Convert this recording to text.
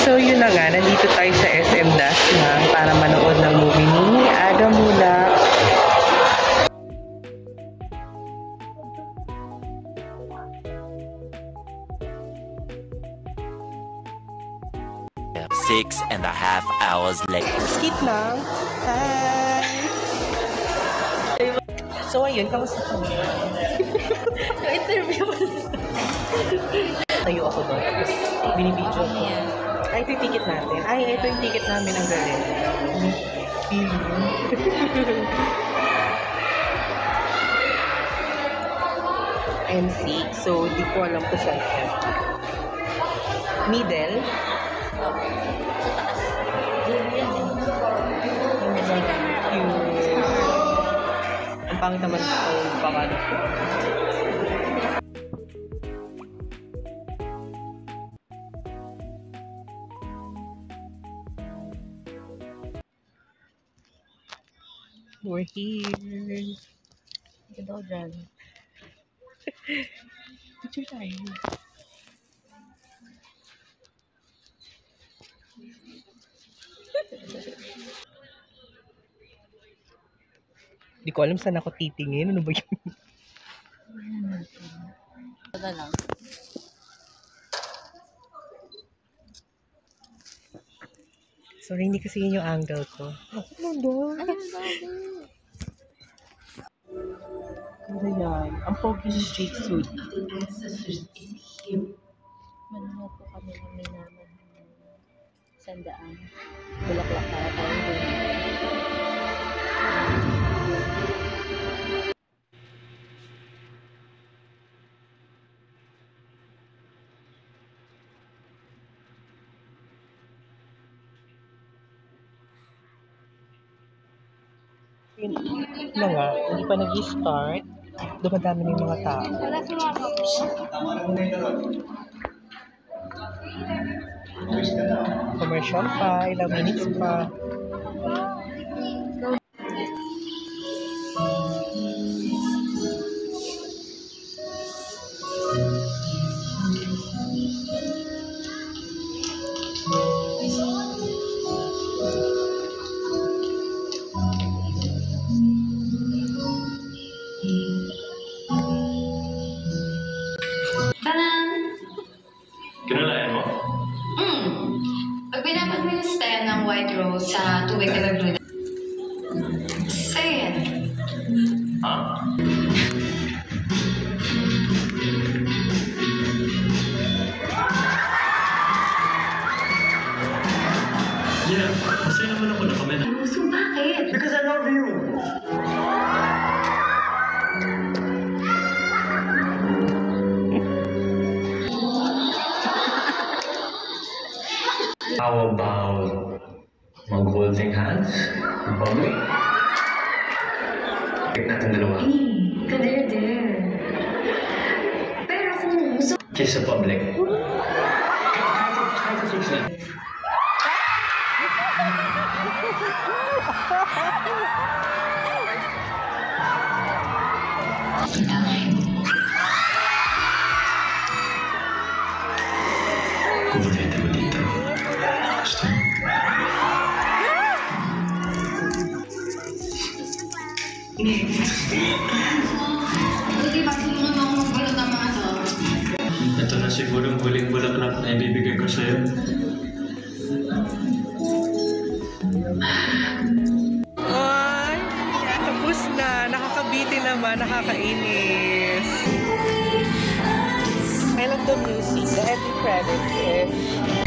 So yun na nga, nandito tayo sa SM Dasma para manood ng movie ni Adam Mulak. Six and a half hours later. Skip lang. Hi! So ayun, kamusta ka? Interview mo. Tayo ako doon. Tapos binibidyo ko. Ay, ito yung ticket natin. Ay, ito yung ticket namin ang galing. MC. So, di ko alam kung saan yan. Middle. Ang pangit naman ito. Pakano ko. We're here. Ito daw dyan. Picture tayo. Di ko alam saan ako titingin. Ano ba yun? Ito na lang. Sorry, hindi kasi yun yung angle ko. Ano doon? Ano yan? Ang pogi ni Jake Suit. Manonood po kami ng may naman. Sandaan. Bulaklak para tayo din. Yun na nga, hindi pa nag-start. Dumadami na yung mga tao. Wala sumama ko. Commercial pa, ilang minutes pa. Kinulayan mo? Pag binabad mo yung stem ng white rose sa tubig na naglunan, sa'yo yan. Ah. Yeah, masaya naman ako na kami na. So bakit? Because I love you! How about mag-holding hands? Public? Pick natin dalawa. Kader-der. Pero kung gusto Kiss sa public. Kahit sa church na. Kumunete mo dito. Gusto mo? Hindi ba kung naman akong magbalot ng mga to? Ito na siguro ang huling bulaklak na ibibigay ko sa'yo. Ay, tapos na. Nakakabitin naman, nakakainis. I love the music. The ending credits is